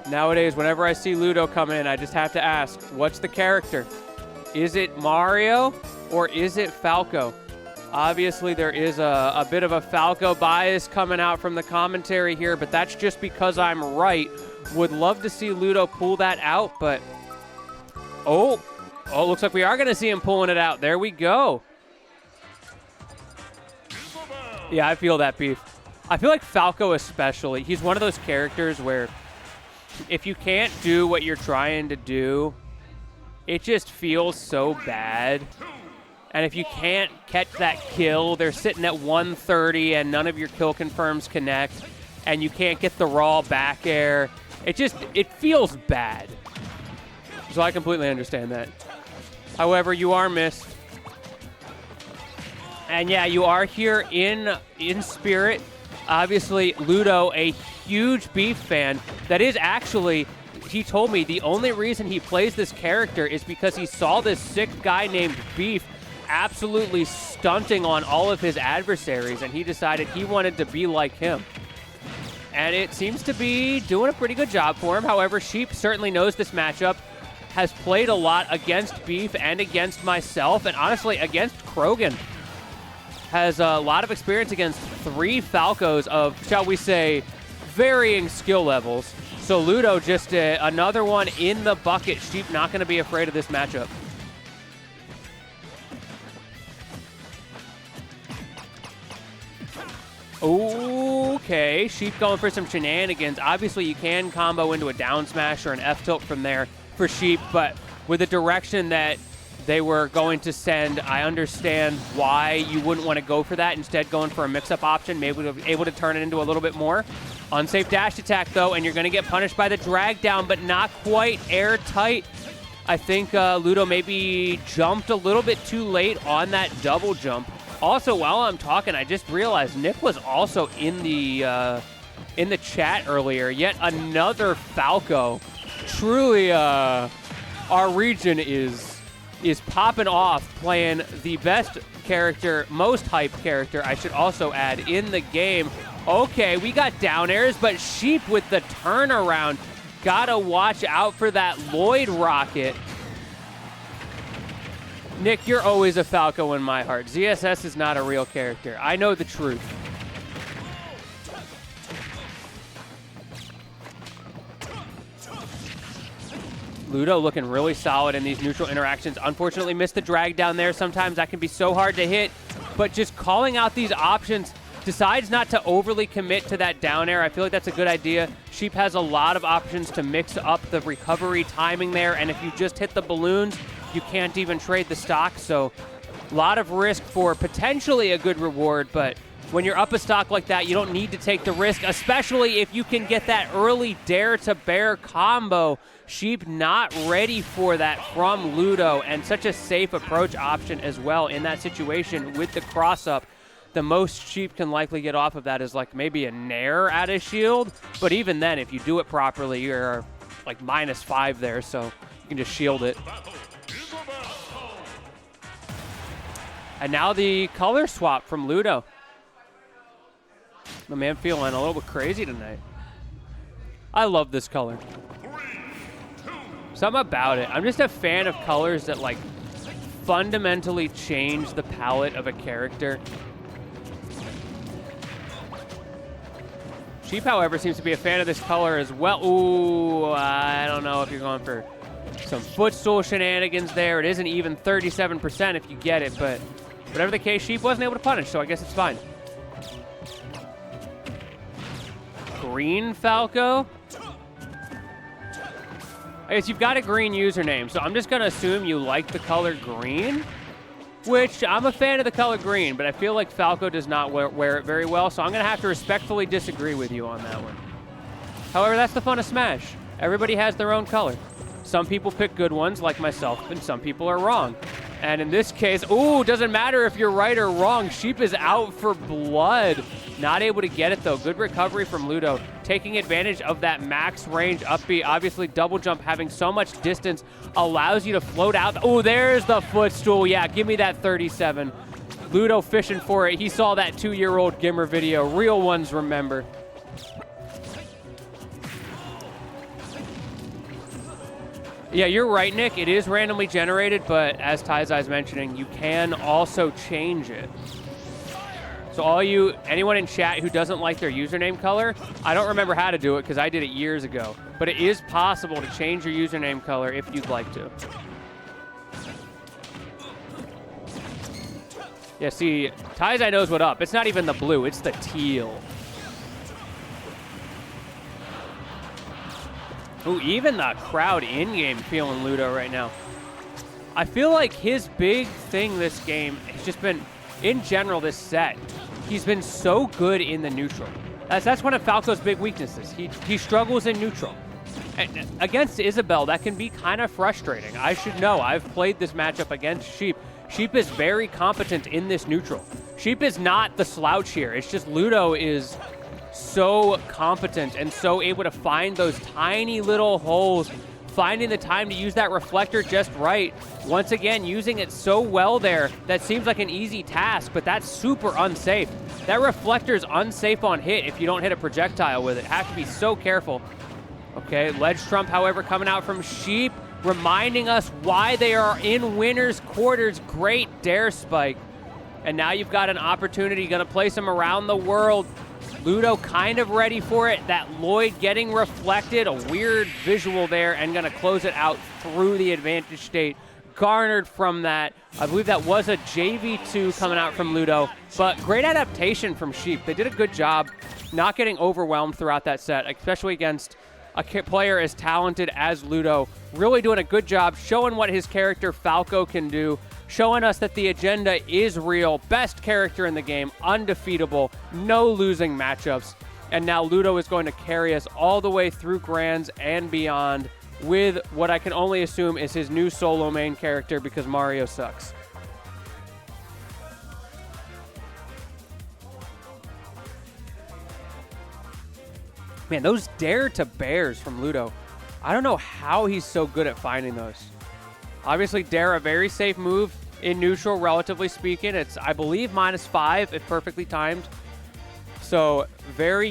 Nowadays, whenever I see Ludo come in, I just have to ask, what's the character? Is it Mario or is it Falco? Obviously, there is a bit of a Falco bias coming out from the commentary here, but that's just because I'm right. Would love to see Ludo pull that out, but... Oh, looks like we are going to see him pulling it out. There we go. Yeah, I feel that, Beef. I feel like Falco especially, he's one of those characters where if you can't do what you're trying to do, it just feels so bad. And if you can't catch that kill, they're sitting at 130 and none of your kill confirms connect, and you can't get the raw back air. It feels bad. So I completely understand that. However, you are missed. And yeah, you are here in spirit. Obviously, Ludo, a huge BiB fan. That is actually, he told me the only reason he plays this character is because he saw this sick guy named BiB absolutely stunting on all of his adversaries, and he decided he wanted to be like him. And it seems to be doing a pretty good job for him. However, Sheep certainly knows this matchup, has played a lot against BiB and against myself, and honestly, against Krogan. Has a lot of experience against 3 Falcos of, shall we say, varying skill levels. So Ludo, just another one in the bucket. Sheep not going to be afraid of this matchup. Okay, Sheep going for some shenanigans. Obviously, you can combo into a down smash or an F-tilt from there for Sheep, but with the direction that they were going to send, I understand why you wouldn't want to go for that. Instead, going for a mix-up option, maybe able to turn it into a little bit more. Unsafe dash attack, though, and you're going to get punished by the drag down, but not quite airtight. I think Ludo maybe jumped a little bit too late on that double jump. Also, while I'm talking, I just realized Nick was also in the chat earlier. Yet another Falco. Truly, our region is popping off, playing the best character, most hyped character, I should also add, in the game. Okay, we got down airs, but Sheep with the turnaround. Gotta watch out for that Lloyd rocket. Nick, you're always a Falco in my heart. ZSS is not a real character. I know the truth. Ludo looking really solid in these neutral interactions. Unfortunately, missed the drag down there. Sometimes that can be so hard to hit, but just calling out these options, decides not to overly commit to that down air. I feel like that's a good idea. Sheep has a lot of options to mix up the recovery timing there, and if you just hit the balloons, you can't even trade the stock, so a lot of risk for potentially a good reward, but when you're up a stock like that, you don't need to take the risk, especially if you can get that early dare to bear combo. Sheep not ready for that from Ludo, and such a safe approach option as well in that situation with the cross-up. The most Sheep can likely get off of that is like maybe a nair at a shield, but even then, if you do it properly, you're like -5 there, so you can just shield it. And now the color swap from Ludo. My man feeling a little bit crazy tonight. I love this color. Something about it. I'm just a fan of colors that like fundamentally change the palette of a character. Sheep, however, seems to be a fan of this color as well. Ooh, I don't know if you're going for some footstool shenanigans there. It isn't even 37% if you get it, but whatever the case, Sheep wasn't able to punish, so I guess it's fine. Green Falco? I guess you've got a green username, so I'm just going to assume you like the color green, which I'm a fan of the color green, but I feel like Falco does not wear it very well, so I'm going to have to respectfully disagree with you on that one. However, that's the fun of Smash. Everybody has their own color. Some people pick good ones, like myself, and some people are wrong. And in this case, ooh, doesn't matter if you're right or wrong. Sheep is out for blood. Not able to get it, though. Good recovery from Ludo. Taking advantage of that max range up B. Obviously, double jump having so much distance allows you to float out. Oh, there's the footstool. Yeah, give me that 37. Ludo fishing for it. He saw that 2-year-old Gimmer video. Real ones remember. Yeah, you're right, Nick. It is randomly generated, but as Taizai's mentioning, you can also change it. So anyone in chat who doesn't like their username color, I don't remember how to do it because I did it years ago, but it is possible to change your username color if you'd like to. Yeah, see, Taizai knows what up. It's not even the blue, it's the teal. Ooh, even the crowd in-game feeling Ludo right now. I feel like his big thing this game has just been, in general, this set, he's been so good in the neutral. That's one of Falco's big weaknesses. He struggles in neutral. And against Isabelle, that can be kind of frustrating. I should know. I've played this matchup against Sheep. Sheep is very competent in this neutral. Sheep is not the slouch here. It's just Ludo is so competent and so able to find those tiny little holes, finding the time to use that reflector just right. Once again, using it so well there, that seems like an easy task, but that's super unsafe. That reflector's unsafe on hit if you don't hit a projectile with it. Have to be so careful. Okay, ledge trump, however, coming out from Sheep, reminding us why they are in winner's quarters. Great dare spike. And now you've got an opportunity, gonna place him around the world. Ludo kind of ready for it. That Lloyd getting reflected, a weird visual there, and gonna close it out through the advantage state. Garnered from that. I believe that was a JV2 coming out from Ludo, but great adaptation from Sheep. They did a good job not getting overwhelmed throughout that set, especially against a player as talented as Ludo. Really doing a good job showing what his character Falco can do, showing us that the agenda is real, best character in the game, undefeatable, no losing matchups. And now Ludo is going to carry us all the way through Grands and beyond with what I can only assume is his new solo main character because Mario sucks. Man, those dare to bears from Ludo. I don't know how he's so good at finding those. Obviously, dare, a very safe move in neutral, relatively speaking. It's, I believe, -5 if perfectly timed. So, very